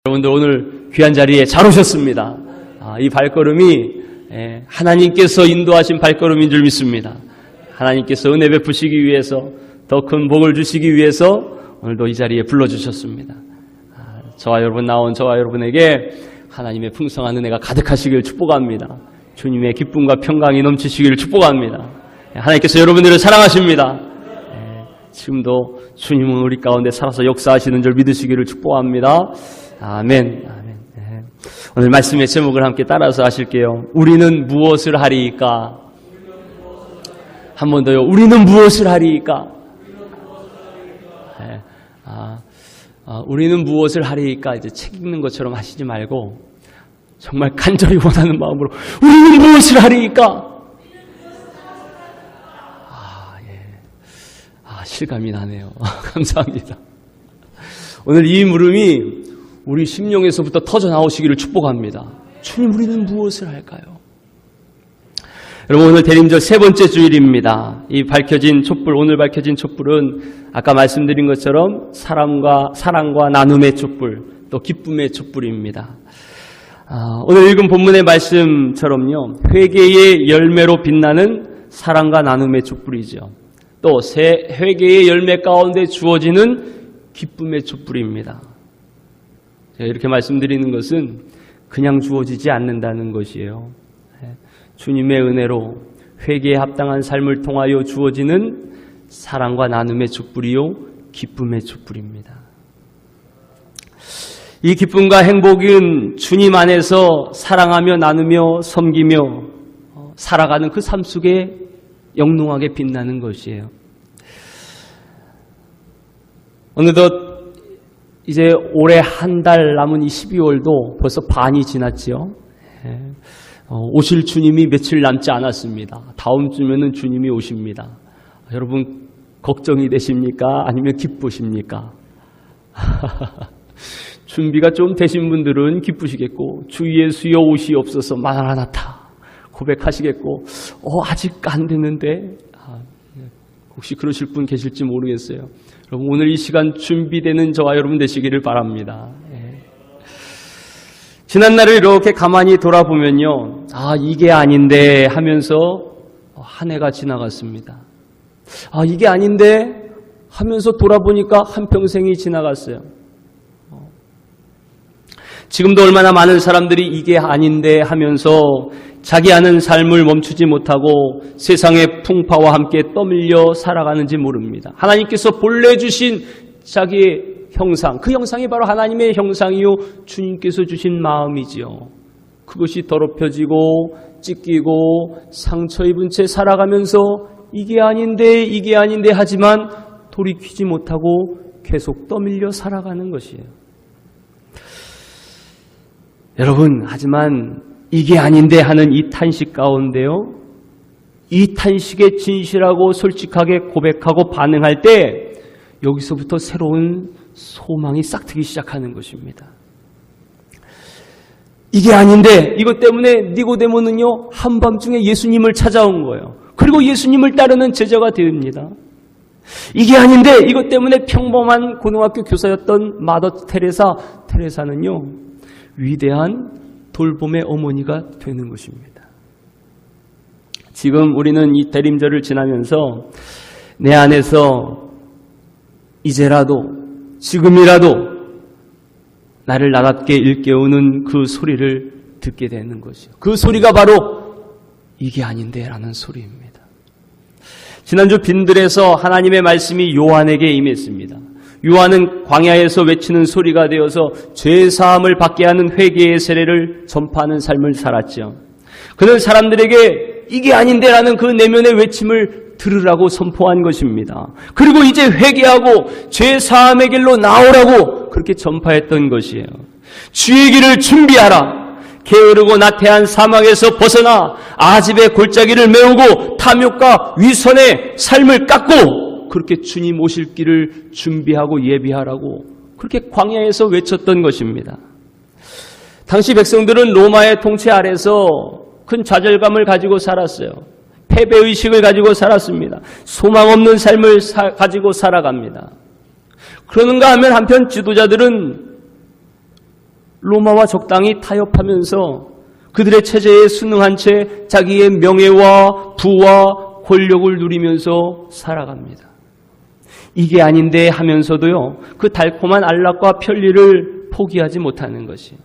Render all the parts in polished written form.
여러분들 오늘 귀한 자리에 잘 오셨습니다. 이 발걸음이 하나님께서 인도하신 발걸음인 줄 믿습니다. 하나님께서 은혜 베푸시기 위해서 더 큰 복을 주시기 위해서 오늘도 이 자리에 불러주셨습니다. 저와 여러분 나온 저와 여러분에게 하나님의 풍성한 은혜가 가득하시길 축복합니다. 주님의 기쁨과 평강이 넘치시기를 축복합니다. 하나님께서 여러분들을 사랑하십니다. 지금도 주님은 우리 가운데 살아서 역사하시는 줄 믿으시기를 축복합니다. 아멘. 아멘. 오늘 말씀의 제목을 함께 따라서 하실게요. 우리는 무엇을 하리이까? 한 번 더요. 우리는 무엇을 하리이까? 우리는 무엇을 하리이까? 이제 책 읽는 것처럼 하시지 말고 정말 간절히 원하는 마음으로 우리는 무엇을 하리이까? 실감이 나네요. 감사합니다. 오늘 이 물음이 우리 심령에서부터 터져 나오시기를 축복합니다. 주님, 우리는 무엇을 할까요? 여러분, 오늘 대림절 세 번째 주일입니다. 이 밝혀진 촛불, 오늘 밝혀진 촛불은 아까 말씀드린 것처럼 사랑과 나눔의 촛불, 또 기쁨의 촛불입니다. 오늘 읽은 본문의 말씀처럼요, 회개의 열매로 빛나는 사랑과 나눔의 촛불이죠. 또 새 회개의 열매 가운데 주어지는 기쁨의 촛불입니다. 제가 이렇게 말씀드리는 것은 그냥 주어지지 않는다는 것이에요. 주님의 은혜로 회개에 합당한 삶을 통하여 주어지는 사랑과 나눔의 촛불이요, 기쁨의 촛불입니다. 이 기쁨과 행복은 주님 안에서 사랑하며 나누며 섬기며 살아가는 그 삶 속에 영롱하게 빛나는 것이에요. 어느덧 이제 올해 한 달 남은 이 12월도 벌써 반이 지났지요. 오실 주님이 며칠 남지 않았습니다. 다음 주면은 주님이 오십니다. 여러분 걱정이 되십니까? 아니면 기쁘십니까? 준비가 좀 되신 분들은 기쁘시겠고, 주 예수여 오시옵소서 마라나타 고백하시겠고, 아직 안 됐는데, 혹시 그러실 분 계실지 모르겠어요. 여러분, 오늘 이 시간 준비되는 저와 여러분 되시기를 바랍니다. 지난날을 이렇게 가만히 돌아보면요, 이게 아닌데 하면서 한 해가 지나갔습니다. 이게 아닌데 하면서 돌아보니까 한평생이 지나갔어요. 지금도 얼마나 많은 사람들이 이게 아닌데 하면서 자기 아는 삶을 멈추지 못하고 세상의 풍파와 함께 떠밀려 살아가는지 모릅니다. 하나님께서 본래 주신 자기의 형상, 그 형상이 바로 하나님의 형상이요, 주님께서 주신 마음이지요. 그것이 더럽혀지고 찢기고 상처 입은 채 살아가면서 이게 아닌데 하지만 돌이키지 못하고 계속 떠밀려 살아가는 것이에요. 여러분, 하지만 이게 아닌데 하는 이 탄식 가운데요, 이 탄식에 진실하고 솔직하게 고백하고 반응할 때 여기서부터 새로운 소망이 싹트기 시작하는 것입니다. 이게 아닌데, 이것 때문에 니고데모는요, 한밤중에 예수님을 찾아온 거예요. 그리고 예수님을 따르는 제자가 됩니다. 이게 아닌데, 이것 때문에 평범한 고등학교 교사였던 마더 테레사는요, 위대한 돌봄의 어머니가 되는 것입니다. 지금 우리는 이 대림절을 지나면서 내 안에서 이제라도, 지금이라도 나를 나답게 일깨우는 그 소리를 듣게 되는 것이요, 그 소리가 바로 이게 아닌데 라는 소리입니다. 지난주 빈들에서 하나님의 말씀이 요한에게 임했습니다. 요한은 광야에서 외치는 소리가 되어서 죄사함을 받게 하는 회개의 세례를 전파하는 삶을 살았죠. 그는 사람들에게 이게 아닌데 라는 그 내면의 외침을 들으라고 선포한 것입니다. 그리고 이제 회개하고 죄사함의 길로 나오라고 그렇게 전파했던 것이에요. 주의 길을 준비하라. 게으르고 나태한 사막에서 벗어나 아집의 골짜기를 메우고 탐욕과 위선의 삶을 깎고 그렇게 주님 오실 길을 준비하고 예비하라고 그렇게 광야에서 외쳤던 것입니다. 당시 백성들은 로마의 통치 아래서 큰 좌절감을 가지고 살았어요. 패배의식을 가지고 살았습니다. 소망 없는 삶을 가지고 살아갑니다. 그러는가 하면 한편 지도자들은 로마와 적당히 타협하면서 그들의 체제에 순응한 채 자기의 명예와 부와 권력을 누리면서 살아갑니다. 이게 아닌데 하면서도요, 그 달콤한 안락과 편리를 포기하지 못하는 것이.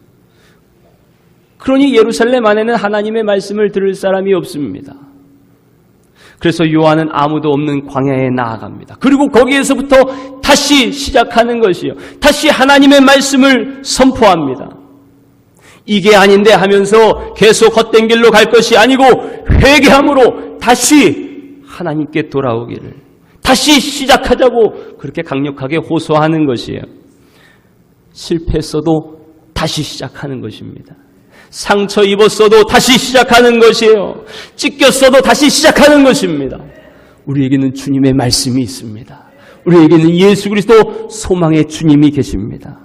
그러니 예루살렘 안에는 하나님의 말씀을 들을 사람이 없습니다. 그래서 요한은 아무도 없는 광야에 나아갑니다. 그리고 거기에서부터 다시 시작하는 것이요, 다시 하나님의 말씀을 선포합니다. 이게 아닌데 하면서 계속 헛된 길로 갈 것이 아니고 회개함으로 다시 하나님께 돌아오기를, 다시 시작하자고 그렇게 강력하게 호소하는 것이에요. 실패했어도 다시 시작하는 것입니다. 상처 입었어도 다시 시작하는 것이에요. 찢겼어도 다시 시작하는 것입니다. 우리에게는 주님의 말씀이 있습니다. 우리에게는 예수 그리스도 소망의 주님이 계십니다.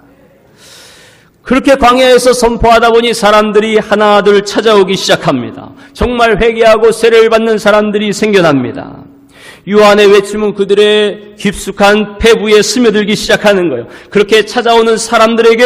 그렇게 광야에서 선포하다 보니 사람들이 하나둘 찾아오기 시작합니다. 정말 회개하고 세례를 받는 사람들이 생겨납니다. 요한의 외침은 그들의 깊숙한 폐부에 스며들기 시작하는 거예요. 그렇게 찾아오는 사람들에게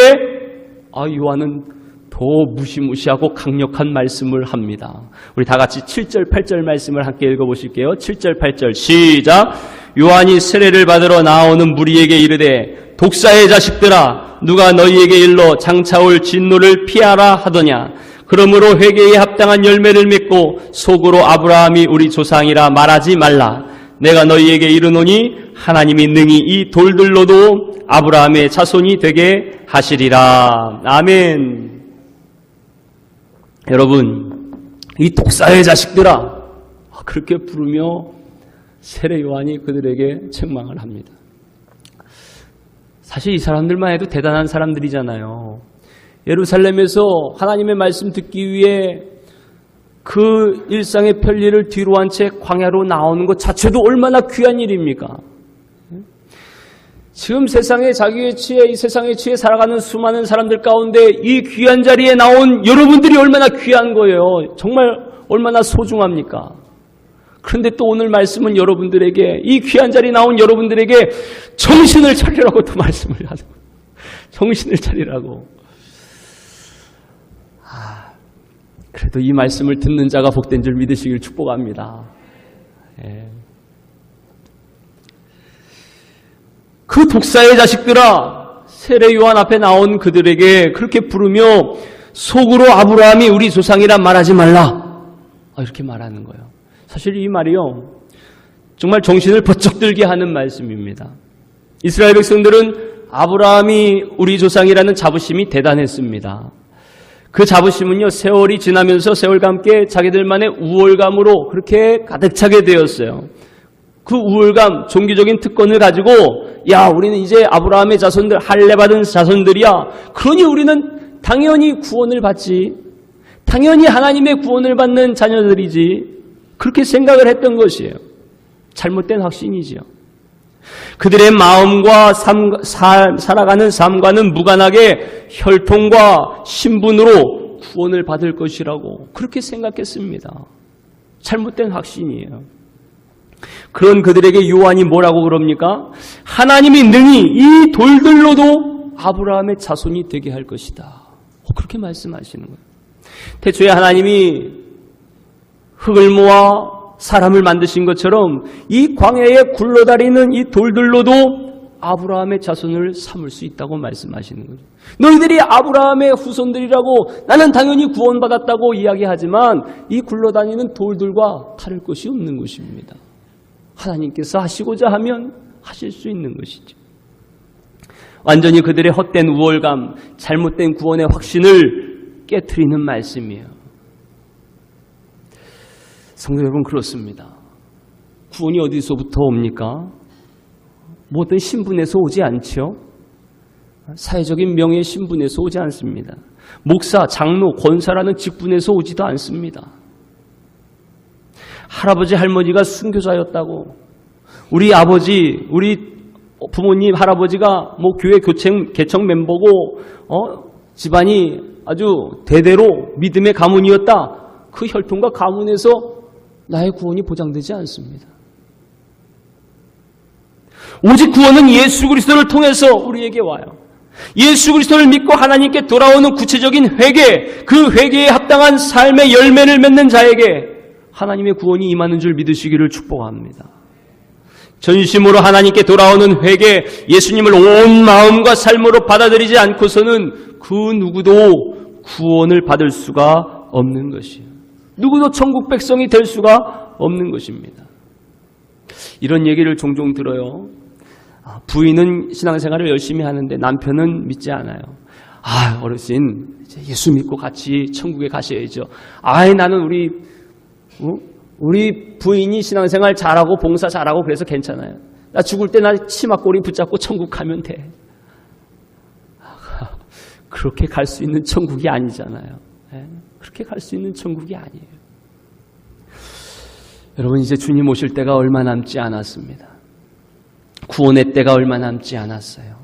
요한은 더 무시무시하고 강력한 말씀을 합니다. 우리 다 같이 7절, 8절 말씀을 함께 읽어보실게요. 7절, 8절 시작. 요한이 세례를 받으러 나오는 무리에게 이르되 독사의 자식들아, 누가 너희에게 일러 장차올 진노를 피하라 하더냐. 그러므로 회개에 합당한 열매를 맺고 속으로 아브라함이 우리 조상이라 말하지 말라. 내가 너희에게 이르노니 하나님이 능히 이 돌들로도 아브라함의 자손이 되게 하시리라. 아멘. 여러분, 이 독사의 자식들아, 그렇게 부르며 세례 요한이 그들에게 책망을 합니다. 사실 이 사람들만 해도 대단한 사람들이잖아요. 예루살렘에서 하나님의 말씀 듣기 위해 그 일상의 편리를 뒤로 한 채 광야로 나오는 것 자체도 얼마나 귀한 일입니까? 지금 세상에 자기의 취해, 이 세상에 취해 살아가는 수많은 사람들 가운데 이 귀한 자리에 나온 여러분들이 얼마나 귀한 거예요. 정말 얼마나 소중합니까? 그런데 또 오늘 말씀은 여러분들에게, 이 귀한 자리에 나온 여러분들에게 정신을 차리라고 또 말씀을 하는 거예요. 정신을 차리라고. 그래도 이 말씀을 듣는 자가 복된 줄 믿으시길 축복합니다. 그 독사의 자식들아, 세례 요한 앞에 나온 그들에게 그렇게 부르며 속으로 아브라함이 우리 조상이라 말하지 말라, 이렇게 말하는 거예요. 사실 이 말이요, 정말 정신을 번쩍 들게 하는 말씀입니다. 이스라엘 백성들은 아브라함이 우리 조상이라는 자부심이 대단했습니다. 그 자부심은요, 세월이 지나면서 세월과 함께 자기들만의 우월감으로 그렇게 가득 차게 되었어요. 그 우월감, 종교적인 특권을 가지고 우리는 이제 아브라함의 자손들, 할례받은 자손들이야. 그러니 우리는 당연히 구원을 받지. 당연히 하나님의 구원을 받는 자녀들이지. 그렇게 생각을 했던 것이에요. 잘못된 확신이지요. 그들의 마음과 살아가는 삶과는 무관하게 혈통과 신분으로 구원을 받을 것이라고 그렇게 생각했습니다. 잘못된 확신이에요. 그런 그들에게 요한이 뭐라고 그럽니까? 하나님이 능히 이 돌들로도 아브라함의 자손이 되게 할 것이다. 그렇게 말씀하시는 거예요. 태초에 하나님이 흙을 모아 사람을 만드신 것처럼 이 광야에 굴러다니는 이 돌들로도 아브라함의 자손을 삼을 수 있다고 말씀하시는 거죠. 너희들이 아브라함의 후손들이라고 나는 당연히 구원받았다고 이야기하지만 이 굴러다니는 돌들과 다를 것이 없는 것입니다. 하나님께서 하시고자 하면 하실 수 있는 것이죠. 완전히 그들의 헛된 우월감, 잘못된 구원의 확신을 깨트리는 말씀이에요. 성도 여러분, 그렇습니다. 구원이 어디서부터 옵니까? 뭐 어떤 신분에서 오지 않죠. 사회적인 명예 신분에서 오지 않습니다. 목사, 장로, 권사라는 직분에서 오지도 않습니다. 할아버지, 할머니가 순교자였다고, 우리 아버지, 우리 부모님, 할아버지가 뭐 교회 개척 멤버고 집안이 아주 대대로 믿음의 가문이었다. 그 혈통과 가문에서 나의 구원이 보장되지 않습니다. 오직 구원은 예수 그리스도를 통해서 우리에게 와요. 예수 그리스도를 믿고 하나님께 돌아오는 구체적인 회개, 그 회개에 합당한 삶의 열매를 맺는 자에게 하나님의 구원이 임하는 줄 믿으시기를 축복합니다. 전심으로 하나님께 돌아오는 회개, 예수님을 온 마음과 삶으로 받아들이지 않고서는 그 누구도 구원을 받을 수가 없는 것이에요. 누구도 천국 백성이 될 수가 없는 것입니다. 이런 얘기를 종종 들어요. 부인은 신앙생활을 열심히 하는데 남편은 믿지 않아요. 어르신, 이제 예수 믿고 같이 천국에 가셔야죠. 나는 우리 부인이 신앙생활 잘하고 봉사 잘하고 그래서 괜찮아요. 나 죽을 때 나 치마꼬리 붙잡고 천국 가면 돼. 그렇게 갈 수 있는 천국이 아니잖아요. 그렇게 갈 수 있는 천국이 아니에요. 여러분, 이제 주님 오실 때가 얼마 남지 않았습니다. 구원의 때가 얼마 남지 않았어요.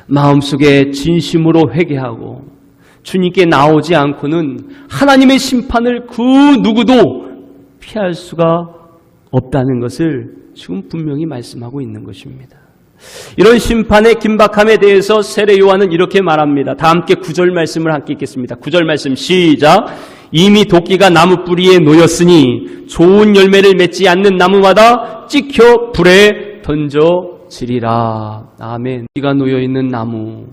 마음속에 진심으로 회개하고 주님께 나오지 않고는 하나님의 심판을 그 누구도 피할 수가 없다는 것을 지금 분명히 말씀하고 있는 것입니다. 이런 심판의 긴박함에 대해서 세례 요한은 이렇게 말합니다. 다 함께 9절 말씀을 함께 읽겠습니다. 9절 말씀 시작. 이미 도끼가 나무 뿌리에 놓였으니 좋은 열매를 맺지 않는 나무마다 찍혀 불에 던져지리라. 아멘. 도끼가 놓여있는 나무,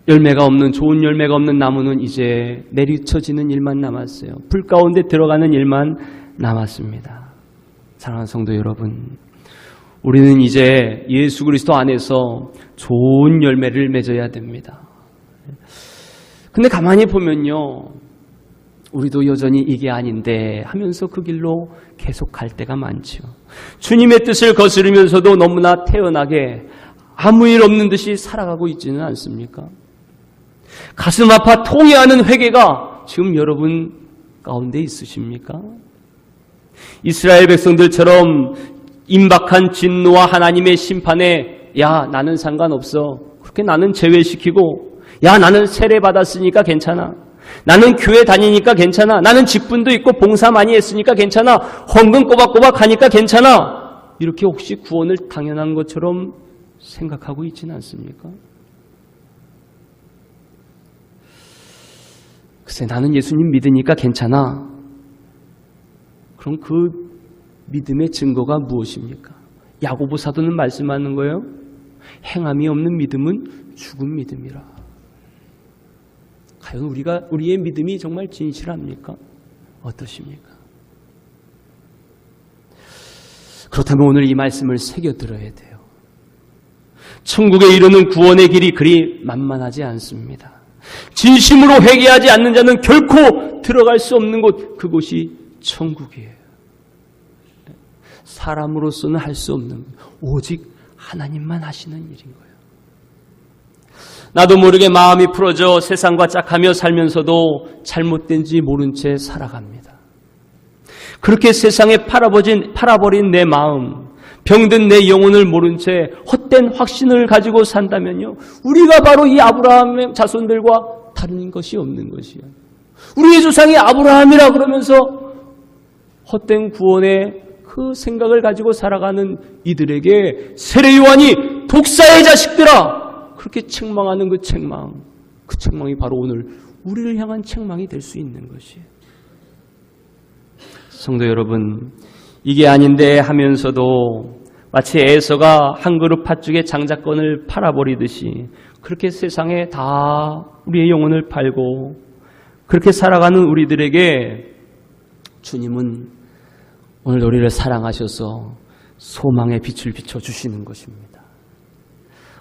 열매가 없는, 좋은 열매가 없는 나무는 이제 내리쳐지는 일만 남았어요. 불 가운데 들어가는 일만 남았습니다. 사랑하는 성도 여러분, 우리는 이제 예수 그리스도 안에서 좋은 열매를 맺어야 됩니다. 근데 가만히 보면요, 우리도 여전히 이게 아닌데 하면서 그 길로 계속 갈 때가 많죠. 주님의 뜻을 거스르면서도 너무나 태연하게 아무 일 없는 듯이 살아가고 있지는 않습니까? 가슴 아파 통회하는 회개가 지금 여러분 가운데 있으십니까? 이스라엘 백성들처럼 임박한 진노와 하나님의 심판에 나는 상관없어, 그렇게 나는 제외시키고, 나는 세례 받았으니까 괜찮아, 나는 교회 다니니까 괜찮아, 나는 직분도 있고 봉사 많이 했으니까 괜찮아, 헌금 꼬박꼬박 하니까 괜찮아, 이렇게 혹시 구원을 당연한 것처럼 생각하고 있지는 않습니까? 글쎄, 나는 예수님 믿으니까 괜찮아. 그럼 그 믿음의 증거가 무엇입니까? 야고보 사도는 말씀하는 거예요. 행함이 없는 믿음은 죽은 믿음이라. 과연 우리의 믿음이 정말 진실합니까? 어떠십니까? 그렇다면 오늘 이 말씀을 새겨들어야 돼요. 천국에 이르는 구원의 길이 그리 만만하지 않습니다. 진심으로 회개하지 않는 자는 결코 들어갈 수 없는 곳, 그곳이 천국이에요. 사람으로서는 할 수 없는, 오직 하나님만 하시는 일인 거예요. 나도 모르게 마음이 풀어져 세상과 짝하며 살면서도 잘못된지 모른 채 살아갑니다. 그렇게 세상에 팔아버린 내 마음, 병든 내 영혼을 모른 채 헛된 확신을 가지고 산다면요, 우리가 바로 이 아브라함의 자손들과 다른 것이 없는 것이에요. 우리의 조상이 아브라함이라 그러면서 헛된 구원의 그 생각을 가지고 살아가는 이들에게 세례 요한이 독사의 자식들아, 그렇게 책망하는 그 책망이 바로 오늘 우리를 향한 책망이 될 수 있는 것이에요. 성도 여러분, 이게 아닌데 하면서도 마치 에서가 한 그릇 팥죽에 장자권을 팔아버리듯이 그렇게 세상에 다 우리의 영혼을 팔고 그렇게 살아가는 우리들에게 주님은 오늘 우리를 사랑하셔서 소망의 빛을 비춰주시는 것입니다.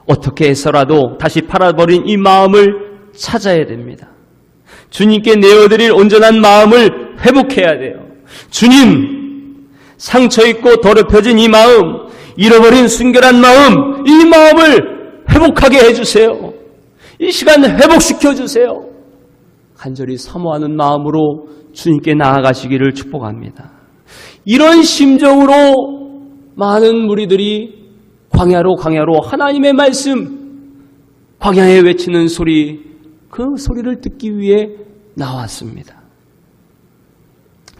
어떻게 해서라도 다시 팔아버린 이 마음을 찾아야 됩니다. 주님께 내어드릴 온전한 마음을 회복해야 돼요. 주님, 상처있고 더럽혀진 이 마음, 잃어버린 순결한 마음, 이 마음을 회복하게 해주세요. 이 시간 회복시켜주세요. 간절히 사모하는 마음으로 주님께 나아가시기를 축복합니다. 이런 심정으로 많은 무리들이 광야로 하나님의 말씀, 광야에 외치는 소리, 그 소리를 듣기 위해 나왔습니다.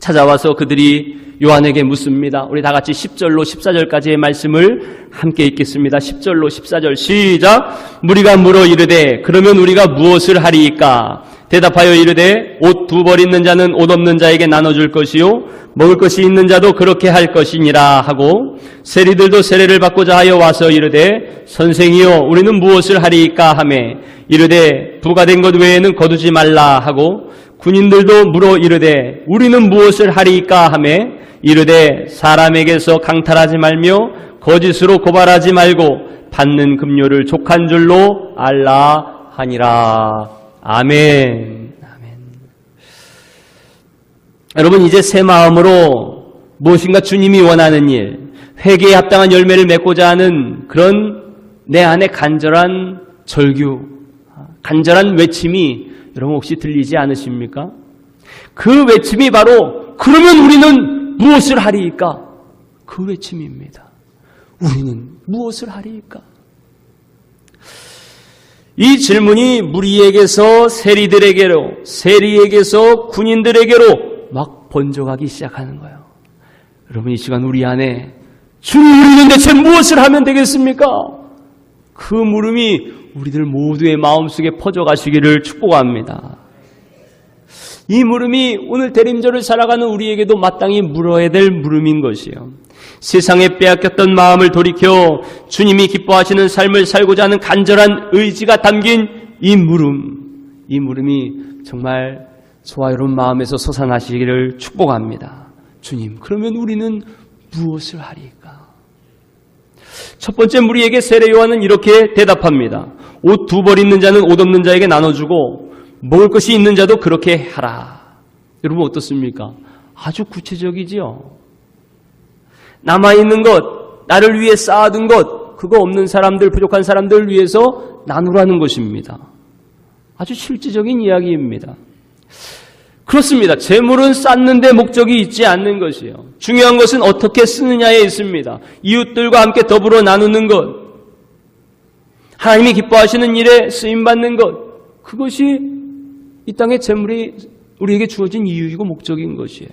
찾아와서 그들이 요한에게 묻습니다. 우리 다 같이 10절로 14절까지의 말씀을 함께 읽겠습니다. 10절로 14절 시작. 무리가 물어 이르되 그러면 우리가 무엇을 하리이까? 대답하여 이르되 옷 2벌 있는 자는 옷 없는 자에게 나눠줄 것이요 먹을 것이 있는 자도 그렇게 할 것이니라 하고 세리들도 세례를 받고자 하여 와서 이르되 선생이여 우리는 무엇을 하리이까 하매 이르되 부가 된 것 외에는 거두지 말라 하고 군인들도 물어 이르되 우리는 무엇을 하리이까 하매 이르되 사람에게서 강탈하지 말며 거짓으로 고발하지 말고 받는 급료를 족한 줄로 알라 하니라. 아멘. 아멘. 여러분 이제 새 마음으로 무엇인가 주님이 원하는 일, 회개에 합당한 열매를 맺고자 하는 그런 내 안에 간절한 절규, 간절한 외침이 여러분 혹시 들리지 않으십니까? 그 외침이 바로 그러면 우리는 무엇을 하리이까? 그 외침입니다. 우리는 무엇을 하리이까? 이 질문이 무리에게서 세리들에게로, 세리에게서 군인들에게로 막 번져가기 시작하는 거예요. 여러분 이 시간 우리 안에 주님 우리는 대체 무엇을 하면 되겠습니까? 그 물음이 우리들 모두의 마음속에 퍼져가시기를 축복합니다. 이 물음이 오늘 대림절을 살아가는 우리에게도 마땅히 물어야 될 물음인 것이요. 세상에 빼앗겼던 마음을 돌이켜 주님이 기뻐하시는 삶을 살고자 하는 간절한 의지가 담긴 이 물음이 정말 저와 여러분 마음에서 솟아나시기를 축복합니다. 주님, 그러면 우리는 무엇을 하리까? 첫 번째 무리에게 세례 요한은 이렇게 대답합니다. 옷 2벌 있는 자는 옷 없는 자에게 나눠주고 먹을 것이 있는 자도 그렇게 하라. 여러분 어떻습니까? 아주 구체적이지요. 남아있는 것, 나를 위해 쌓아둔 것, 그거 없는 사람들, 부족한 사람들을 위해서 나누라는 것입니다. 아주 실질적인 이야기입니다. 그렇습니다. 재물은 쌓는 데 목적이 있지 않는 것이에요. 중요한 것은 어떻게 쓰느냐에 있습니다. 이웃들과 함께 더불어 나누는 것, 하나님이 기뻐하시는 일에 쓰임받는 것, 그것이 이 땅의 재물이 우리에게 주어진 이유이고 목적인 것이에요.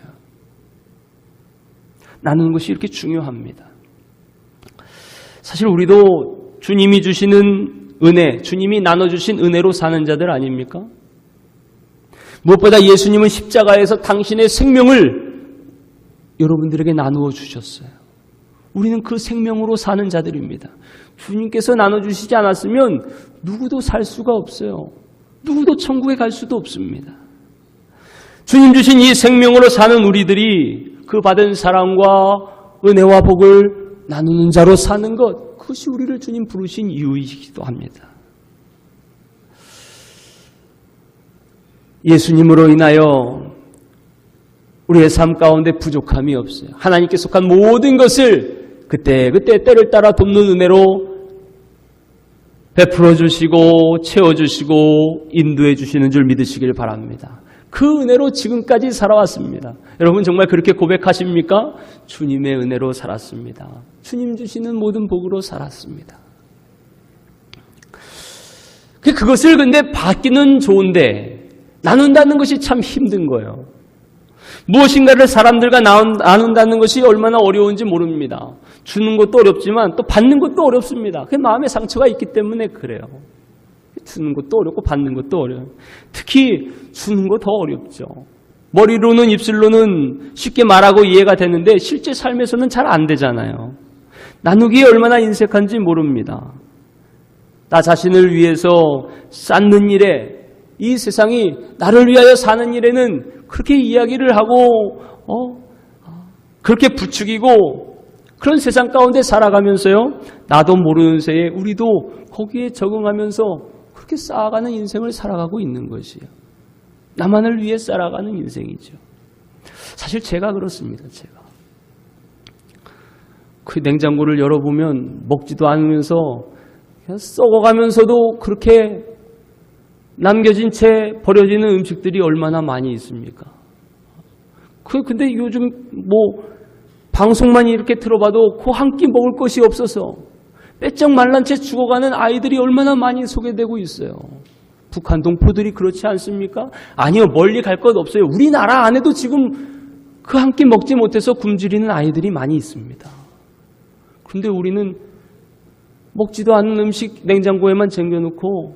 나누는 것이 이렇게 중요합니다. 사실 우리도 주님이 주시는 은혜, 주님이 나눠주신 은혜로 사는 자들 아닙니까? 무엇보다 예수님은 십자가에서 당신의 생명을 여러분들에게 나누어 주셨어요. 우리는 그 생명으로 사는 자들입니다. 주님께서 나눠주시지 않았으면 누구도 살 수가 없어요. 누구도 천국에 갈 수도 없습니다. 주님 주신 이 생명으로 사는 우리들이 그 받은 사랑과 은혜와 복을 나누는 자로 사는 것, 그것이 우리를 주님 부르신 이유이기도 합니다. 예수님으로 인하여 우리의 삶 가운데 부족함이 없어요. 하나님께 속한 모든 것을 그때그때 때를 따라 돕는 은혜로 베풀어 주시고 채워주시고 인도해 주시는 줄 믿으시길 바랍니다. 그 은혜로 지금까지 살아왔습니다. 여러분 정말 그렇게 고백하십니까? 주님의 은혜로 살았습니다. 주님 주시는 모든 복으로 살았습니다. 그것을 근데 받기는 좋은데 나눈다는 것이 참 힘든 거예요. 무엇인가를 사람들과 나눈다는 것이 얼마나 어려운지 모릅니다. 주는 것도 어렵지만 또 받는 것도 어렵습니다. 그 마음에 상처가 있기 때문에 그래요. 주는 것도 어렵고 받는 것도 어려워요. 특히 주는 거 더 어렵죠. 머리로는 입술로는 쉽게 말하고 이해가 되는데 실제 삶에서는 잘 안 되잖아요. 나누기에 얼마나 인색한지 모릅니다. 나 자신을 위해서 쌓는 일에, 이 세상이 나를 위하여 사는 일에는 그렇게 이야기를 하고 그렇게 부추기고 그런 세상 가운데 살아가면서요, 나도 모르는 새에 우리도 거기에 적응하면서 그렇게 쌓아가는 인생을 살아가고 있는 것이에요. 나만을 위해 살아가는 인생이죠. 사실 제가 그렇습니다. 제가 그 냉장고를 열어보면 먹지도 않으면서 그냥 썩어가면서도 그렇게 남겨진 채 버려지는 음식들이 얼마나 많이 있습니까? 근데 요즘 방송만 이렇게 들어봐도 그 한 끼 먹을 것이 없어서 빼쩍 말란 채 죽어가는 아이들이 얼마나 많이 소개되고 있어요. 북한 동포들이 그렇지 않습니까? 아니요, 멀리 갈 것 없어요. 우리나라 안에도 지금 그 한 끼 먹지 못해서 굶주리는 아이들이 많이 있습니다. 그런데 우리는 먹지도 않는 음식 냉장고에만 쟁여놓고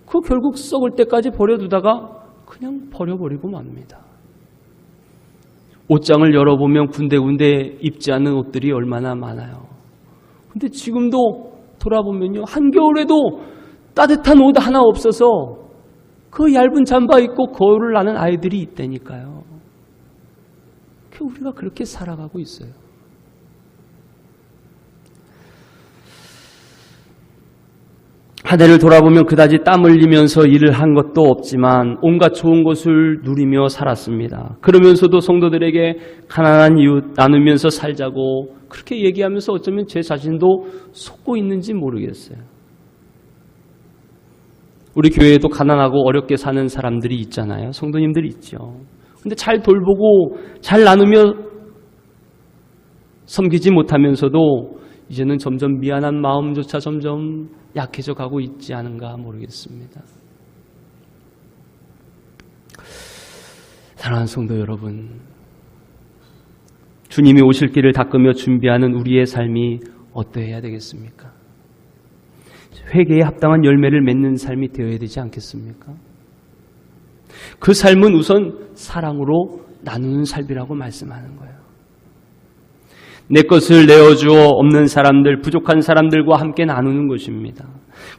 그 결국 썩을 때까지 버려두다가 그냥 버려버리고 맙니다. 옷장을 열어보면 군데군데 입지 않는 옷들이 얼마나 많아요. 근데 지금도 돌아보면요, 한겨울에도 따뜻한 옷 하나 없어서 그 얇은 잠바 입고 거울을 나는 아이들이 있다니까요. 우리가 그렇게 살아가고 있어요. 한 해를 돌아보면 그다지 땀 흘리면서 일을 한 것도 없지만 온갖 좋은 것을 누리며 살았습니다. 그러면서도 성도들에게 가난한 이웃 나누면서 살자고 그렇게 얘기하면서 어쩌면 제 자신도 속고 있는지 모르겠어요. 우리 교회에도 가난하고 어렵게 사는 사람들이 있잖아요. 성도님들이 있죠. 근데 잘 돌보고 잘 나누며 섬기지 못하면서도 이제는 점점 미안한 마음조차 점점 약해져 가고 있지 않은가 모르겠습니다. 사랑하는 성도 여러분, 주님이 오실 길을 닦으며 준비하는 우리의 삶이 어떠해야 되겠습니까? 회개에 합당한 열매를 맺는 삶이 되어야 되지 않겠습니까? 그 삶은 우선 사랑으로 나누는 삶이라고 말씀하는 거예요. 내 것을 내어주어 없는 사람들, 부족한 사람들과 함께 나누는 것입니다.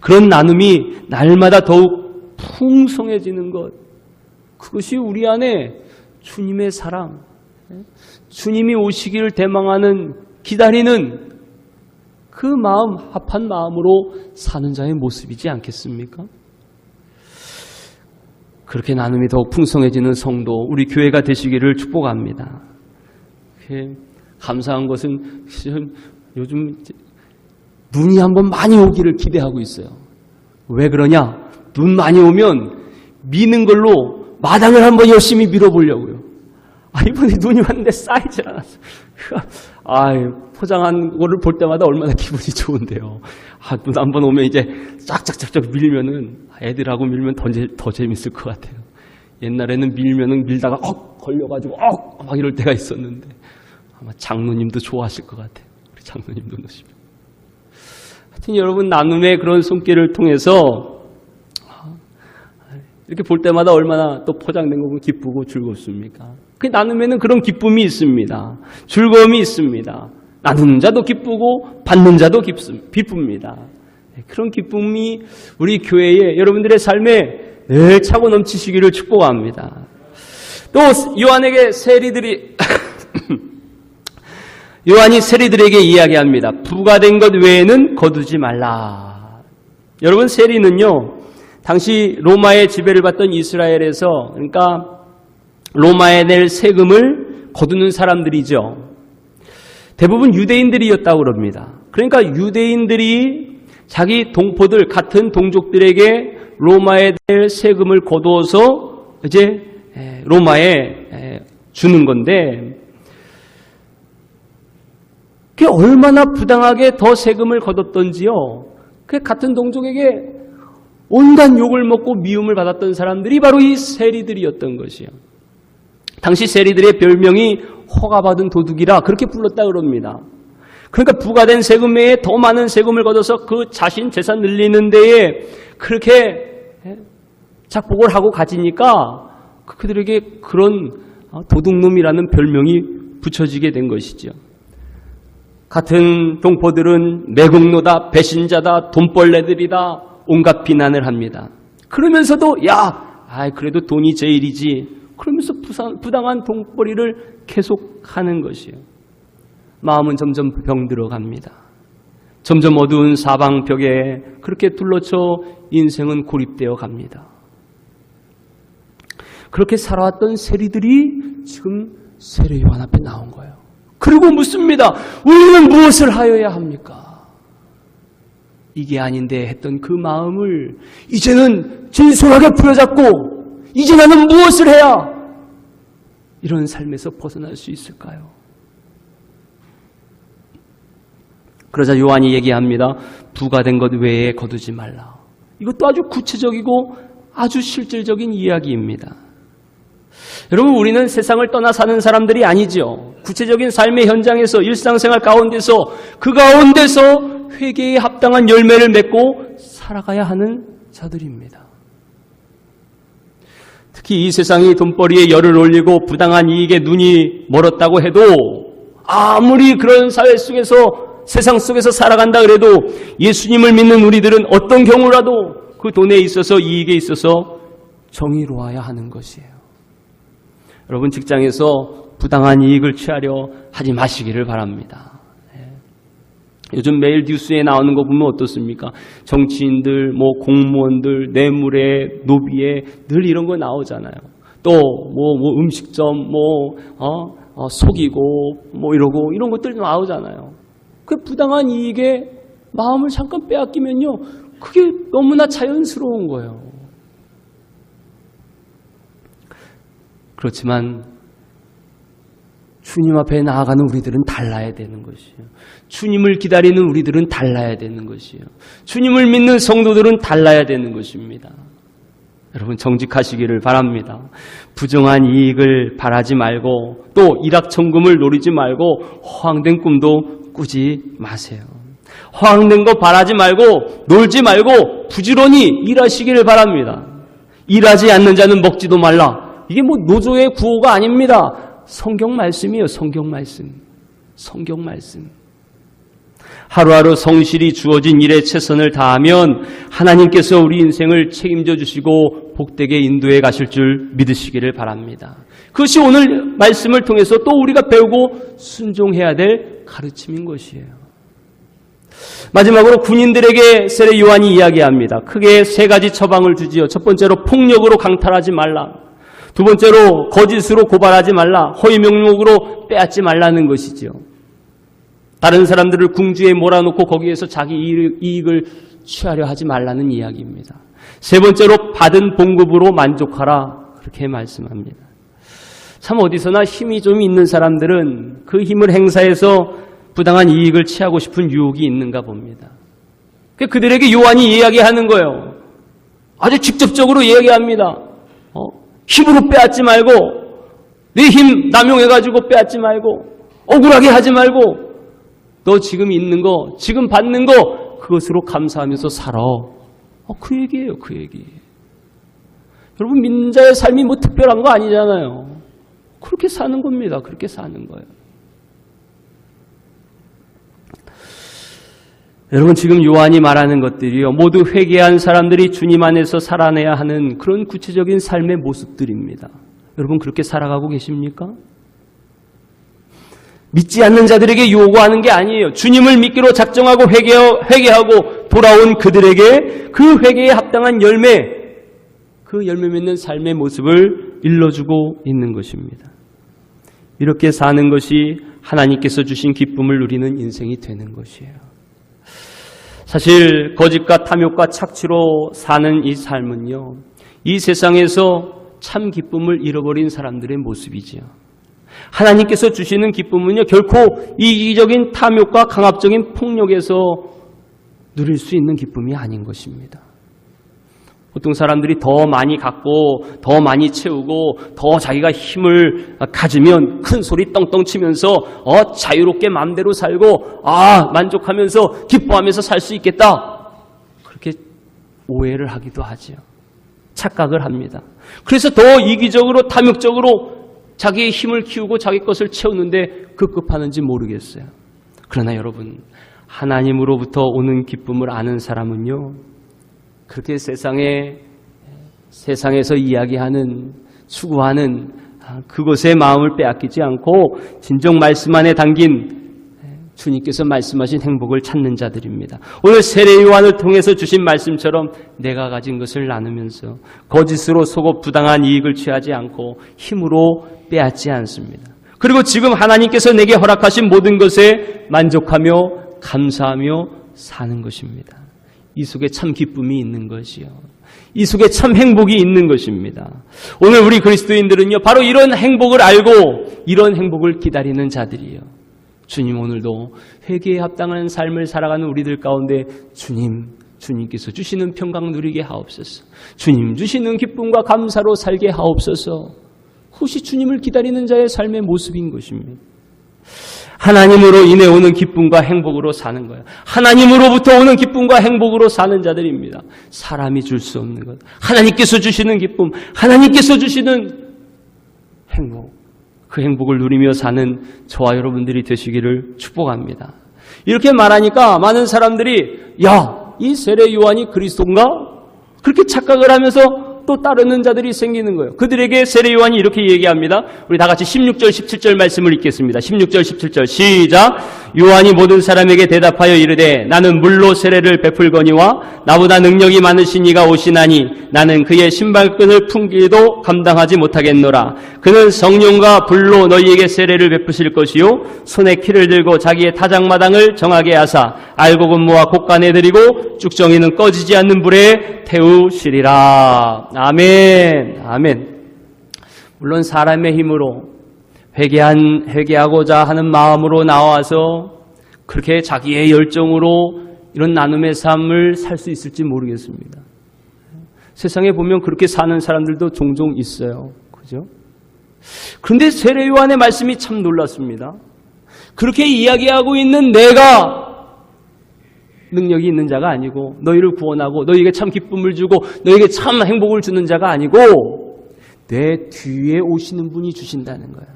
그런 나눔이 날마다 더욱 풍성해지는 것, 그것이 우리 안에 주님의 사랑, 주님이 오시기를 대망하는, 기다리는 그 마음, 합한 마음으로 사는 자의 모습이지 않겠습니까? 그렇게 나눔이 더욱 풍성해지는 성도, 우리 교회가 되시기를 축복합니다. 감사한 것은 요즘 눈이 한번 많이 오기를 기대하고 있어요. 왜 그러냐? 눈 많이 오면 미는 걸로 마당을 한번 열심히 밀어보려고요. 이번에 눈이 왔는데 쌓이질 않았어요. 포장한 거를 볼 때마다 얼마나 기분이 좋은데요. 눈 한번 오면 이제 쫙쫙쫙쫙 밀면은 애들하고 밀면 더 재밌을 것 같아요. 옛날에는 밀면은 밀다가 걸려가지고 막 이럴 때가 있었는데 아마 장로님도 좋아하실 것 같아요. 우리 장로님도 넣으시면. 하여튼 여러분, 나눔의 그런 손길을 통해서 이렇게 볼 때마다 얼마나 또 포장된 거 보면 기쁘고 즐겁습니까? 그 나눔에는 그런 기쁨이 있습니다. 즐거움이 있습니다. 나누는 자도 기쁘고 받는 자도 기쁩니다. 그런 기쁨이 우리 교회에, 여러분들의 삶에 늘 차고 넘치시기를 축복합니다. 또 요한이 세리들에게 이야기합니다. 부가된 것 외에는 거두지 말라. 여러분, 세리는요, 당시 로마의 지배를 받던 이스라엘에서, 그러니까 로마에 낼 세금을 거두는 사람들이죠. 대부분 유대인들이었다고 그럽니다. 그러니까 유대인들이 자기 동포들, 같은 동족들에게 로마에 낼 세금을 거두어서 이제 로마에 주는 건데, 그게 얼마나 부당하게 더 세금을 거뒀던지요. 그 같은 동족에게 온갖 욕을 먹고 미움을 받았던 사람들이 바로 이 세리들이었던 것이요. 당시 세리들의 별명이 허가받은 도둑이라 그렇게 불렀다 그럽니다. 그러니까 부과된 세금 외에 더 많은 세금을 걷어서 그 자신 재산 늘리는 데에 그렇게 작복을 하고 가지니까 그들에게 그런 도둑놈이라는 별명이 붙여지게 된 것이죠. 같은 동포들은 매국노다, 배신자다, 돈벌레들이다, 온갖 비난을 합니다. 그러면서도 그래도 돈이 제일이지, 그러면서 부당한 돈벌이를 계속하는 것이에요. 마음은 점점 병들어 갑니다. 점점 어두운 사방벽에 그렇게 둘러쳐 인생은 고립되어 갑니다. 그렇게 살아왔던 세리들이 지금 세례 요한 앞에 나온 거예요. 그리고 묻습니다. 우리는 무엇을 하여야 합니까? 이게 아닌데 했던 그 마음을 이제는 진솔하게 부여잡고 이제 나는 무엇을 해야 이런 삶에서 벗어날 수 있을까요? 그러자 요한이 얘기합니다. 부가된 것 외에 거두지 말라. 이것도 아주 구체적이고 아주 실질적인 이야기입니다. 여러분, 우리는 세상을 떠나 사는 사람들이 아니죠. 구체적인 삶의 현장에서, 일상생활 가운데서, 그 가운데서 회개에 합당한 열매를 맺고 살아가야 하는 자들입니다. 특히 이 세상이 돈벌이에 열을 올리고 부당한 이익에 눈이 멀었다고 해도, 아무리 그런 사회 속에서, 세상 속에서 살아간다 그래도 예수님을 믿는 우리들은 어떤 경우라도 그 돈에 있어서, 이익에 있어서 정의로워야 하는 것이에요. 여러분, 직장에서 부당한 이익을 취하려 하지 마시기를 바랍니다. 요즘 매일 뉴스에 나오는 거 보면 어떻습니까? 정치인들, 공무원들, 뇌물에, 노비에 늘 이런 거 나오잖아요. 또 음식점, 속이고, 이러고, 이런 것들 나오잖아요. 그 부당한 이익에 마음을 잠깐 빼앗기면요, 그게 너무나 자연스러운 거예요. 그렇지만 주님 앞에 나아가는 우리들은 달라야 되는 것이에요. 주님을 기다리는 우리들은 달라야 되는 것이에요. 주님을 믿는 성도들은 달라야 되는 것입니다. 여러분, 정직하시기를 바랍니다. 부정한 이익을 바라지 말고 또 일확천금을 노리지 말고 허황된 꿈도 꾸지 마세요. 허황된 거 바라지 말고 놀지 말고 부지런히 일하시기를 바랍니다. 일하지 않는 자는 먹지도 말라. 이게 노조의 구호가 아닙니다. 성경 말씀이에요. 성경 말씀. 성경 말씀. 하루하루 성실히 주어진 일에 최선을 다하면 하나님께서 우리 인생을 책임져 주시고 복되게 인도해 가실 줄 믿으시기를 바랍니다. 그것이 오늘 말씀을 통해서 또 우리가 배우고 순종해야 될 가르침인 것이에요. 마지막으로 군인들에게 세례 요한이 이야기합니다. 크게 세 가지 처방을 주지요. 첫 번째로 폭력으로 강탈하지 말라. 두 번째로 거짓으로 고발하지 말라. 허위 명목으로 빼앗지 말라는 것이죠. 다른 사람들을 궁지에 몰아놓고 거기에서 자기 이익을 취하려 하지 말라는 이야기입니다. 세 번째로 받은 봉급으로 만족하라. 그렇게 말씀합니다. 참 어디서나 힘이 좀 있는 사람들은 그 힘을 행사해서 부당한 이익을 취하고 싶은 유혹이 있는가 봅니다. 그들에게 요한이 이야기하는 거예요. 아주 직접적으로 이야기합니다. 힘으로 빼앗지 말고, 네 힘 남용해가지고 빼앗지 말고, 억울하게 하지 말고, 너 지금 있는 거, 지금 받는 거, 그것으로 감사하면서 살아. 그 얘기예요, 그 얘기. 여러분, 믿는 자의 삶이 특별한 거 아니잖아요. 그렇게 사는 겁니다. 그렇게 사는 거예요. 여러분, 지금 요한이 말하는 것들이요, 모두 회개한 사람들이 주님 안에서 살아내야 하는 그런 구체적인 삶의 모습들입니다. 여러분, 그렇게 살아가고 계십니까? 믿지 않는 자들에게 요구하는 게 아니에요. 주님을 믿기로 작정하고 회개하고 돌아온 그들에게 그 회개에 합당한 열매, 그 열매 맺는 삶의 모습을 일러주고 있는 것입니다. 이렇게 사는 것이 하나님께서 주신 기쁨을 누리는 인생이 되는 것이에요. 사실 거짓과 탐욕과 착취로 사는 이 삶은요, 이 세상에서 참 기쁨을 잃어버린 사람들의 모습이지요. 하나님께서 주시는 기쁨은요, 결코 이기적인 탐욕과 강압적인 폭력에서 누릴 수 있는 기쁨이 아닌 것입니다. 보통 사람들이 더 많이 갖고 더 많이 채우고 더 자기가 힘을 가지면 큰 소리 떵떵 치면서 자유롭게 마음대로 살고 만족하면서 기뻐하면서 살 수 있겠다. 그렇게 오해를 하기도 하죠. 착각을 합니다. 그래서 더 이기적으로 탐욕적으로 자기의 힘을 키우고 자기 것을 채우는데 급급하는지 모르겠어요. 그러나 여러분, 하나님으로부터 오는 기쁨을 아는 사람은요, 그렇게 세상에서 이야기하는, 추구하는 그것의 마음을 빼앗기지 않고 진정 말씀 안에 담긴 주님께서 말씀하신 행복을 찾는 자들입니다. 오늘 세례 요한을 통해서 주신 말씀처럼 내가 가진 것을 나누면서 거짓으로 속어 부당한 이익을 취하지 않고 힘으로 빼앗지 않습니다. 그리고 지금 하나님께서 내게 허락하신 모든 것에 만족하며 감사하며 사는 것입니다. 이 속에 참 기쁨이 있는 것이요, 이 속에 참 행복이 있는 것입니다. 오늘 우리 그리스도인들은요, 바로 이런 행복을 알고 이런 행복을 기다리는 자들이에요. 주님, 오늘도 회개에 합당한 삶을 살아가는 우리들 가운데 주님께서 주시는 평강 누리게 하옵소서. 주님 주시는 기쁨과 감사로 살게 하옵소서. 그것이 주님을 기다리는 자의 삶의 모습인 것입니다. 하나님으로 인해 오는 기쁨과 행복으로 사는 거예요. 하나님으로부터 오는 기쁨과 행복으로 사는 자들입니다. 사람이 줄 수 없는 것. 하나님께서 주시는 기쁨, 하나님께서 주시는 행복. 그 행복을 누리며 사는 저와 여러분들이 되시기를 축복합니다. 이렇게 말하니까 많은 사람들이 이 세례 요한이 그리스도인가? 그렇게 착각을 하면서 또 따르는 자들이 생기는 거예요. 그들에게 세례 요한이 이렇게 얘기합니다. 우리 다 같이 16절 17절 말씀을 읽겠습니다. 16절 17절 시작. 요한이 모든 사람에게 대답하여 이르되 나는 물로 세례를 베풀거니와 나보다 능력이 많으신 이가 오시나니 나는 그의 신발끈을 풀기도 감당하지 못하겠노라. 그는 성령과 불로 너희에게 세례를 베푸실 것이요 손에 키를 들고 자기의 타작마당을 정하게 하사 알곡 은모와 곡간에 들이고 쭉정이는 꺼지지 않는 불에 태우시리라. 아멘. 아멘. 물론 사람의 힘으로 회개하고자 하는 마음으로 나와서 그렇게 자기의 열정으로 이런 나눔의 삶을 살 수 있을지 모르겠습니다. 세상에 보면 그렇게 사는 사람들도 종종 있어요. 그죠? 그런데 세례 요한의 말씀이 참 놀랐습니다. 그렇게 이야기하고 있는 내가 능력이 있는 자가 아니고 너희를 구원하고 너희에게 참 기쁨을 주고 너희에게 참 행복을 주는 자가 아니고 내 뒤에 오시는 분이 주신다는 거예요.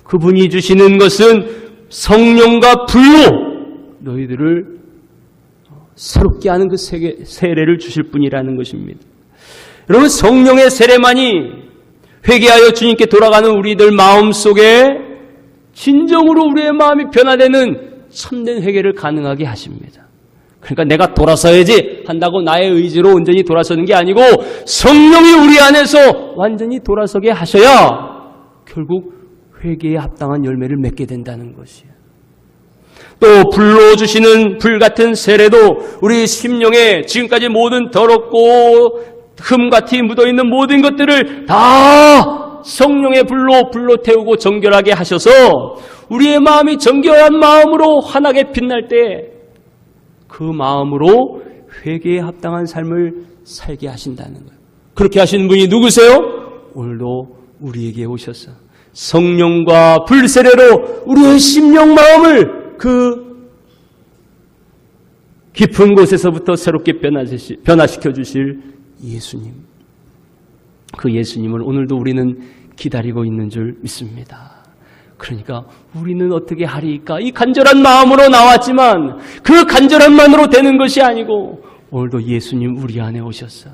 그분이 주시는 것은 성령과 불로 너희들을 새롭게 하는 그 세례를 주실 분이라는 것입니다. 여러분, 성령의 세례만이 회개하여 주님께 돌아가는 우리들 마음속에 진정으로 우리의 마음이 변화되는 참된 회개를 가능하게 하십니다. 그러니까 내가 돌아서야지 한다고 나의 의지로 온전히 돌아서는 게 아니고 성령이 우리 안에서 완전히 돌아서게 하셔야 결국 회개에 합당한 열매를 맺게 된다는 것이에요. 또 불로 주시는 불같은 세례도 우리 심령에 지금까지 모든 더럽고 흠같이 묻어있는 모든 것들을 다 성령의 불로 태우고 정결하게 하셔서 우리의 마음이 정결한 마음으로 환하게 빛날 때 그 마음으로 회개에 합당한 삶을 살게 하신다는 거예요. 그렇게 하시는 분이 누구세요? 오늘도 우리에게 오셔서 성령과 불세례로 우리의 심령 마음을 그 깊은 곳에서부터 새롭게 변화시켜 주실 예수님. 그 예수님을 오늘도 우리는 기다리고 있는 줄 믿습니다. 그러니까 우리는 어떻게 하리까? 이 간절한 마음으로 나왔지만 그 간절함만으로 되는 것이 아니고 오늘도 예수님 우리 안에 오셔서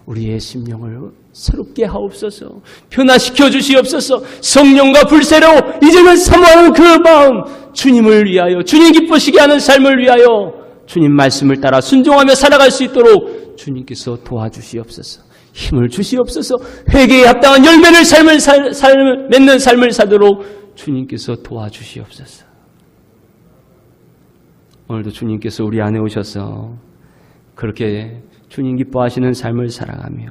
우리의 심령을 새롭게 하옵소서, 변화시켜 주시옵소서. 성령과 불세로 이제는 사모하는 그 마음, 주님을 위하여, 주님 기쁘시게 하는 삶을 위하여 주님 말씀을 따라 순종하며 살아갈 수 있도록 주님께서 도와주시옵소서. 힘을 주시옵소서. 회개에 합당한 열매를 맺는 삶을 사도록 주님께서 도와주시옵소서. 오늘도 주님께서 우리 안에 오셔서 그렇게 주님 기뻐하시는 삶을 살아가며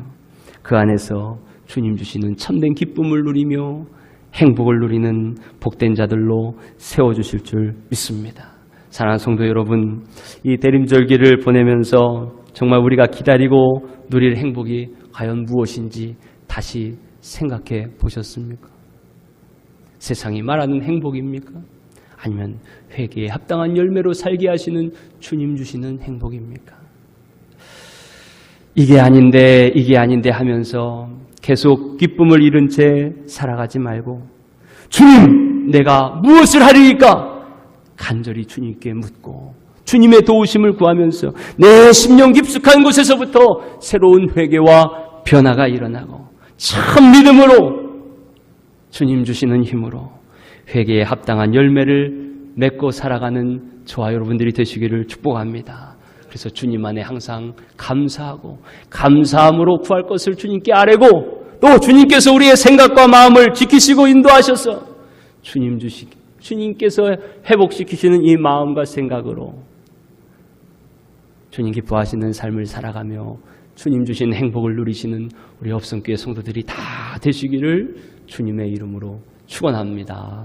그 안에서 주님 주시는 참된 기쁨을 누리며 행복을 누리는 복된 자들로 세워주실 줄 믿습니다. 사랑하는 성도 여러분, 이 대림절기를 보내면서 정말 우리가 기다리고 누릴 행복이 과연 무엇인지 다시 생각해 보셨습니까? 세상이 말하는 행복입니까? 아니면 회개에 합당한 열매로 살게 하시는 주님 주시는 행복입니까? 이게 아닌데 하면서 계속 기쁨을 잃은 채 살아가지 말고 주님, 내가 무엇을 하리이까? 간절히 주님께 묻고 주님의 도우심을 구하면서 내 심령 깊숙한 곳에서부터 새로운 회개와 변화가 일어나고 참 믿음으로 주님 주시는 힘으로 회개에 합당한 열매를 맺고 살아가는 저와 여러분들이 되시기를 축복합니다. 그래서 주님 안에 항상 감사하고 감사함으로 구할 것을 주님께 아뢰고 또 주님께서 우리의 생각과 마음을 지키시고 인도하셔서 주님께서 회복시키시는 이 마음과 생각으로 주님 기뻐하시는 삶을 살아가며 주님 주신 행복을 누리시는 우리 업성교회 성도들이 다 되시기를 주님의 이름으로 축원합니다.